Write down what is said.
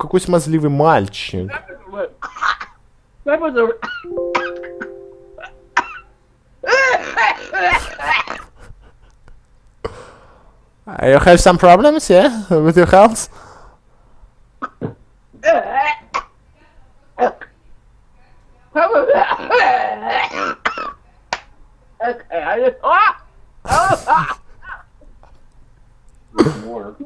какой смазливый мальчик. You have some problems, yeah, with your health? Okay, I just... More.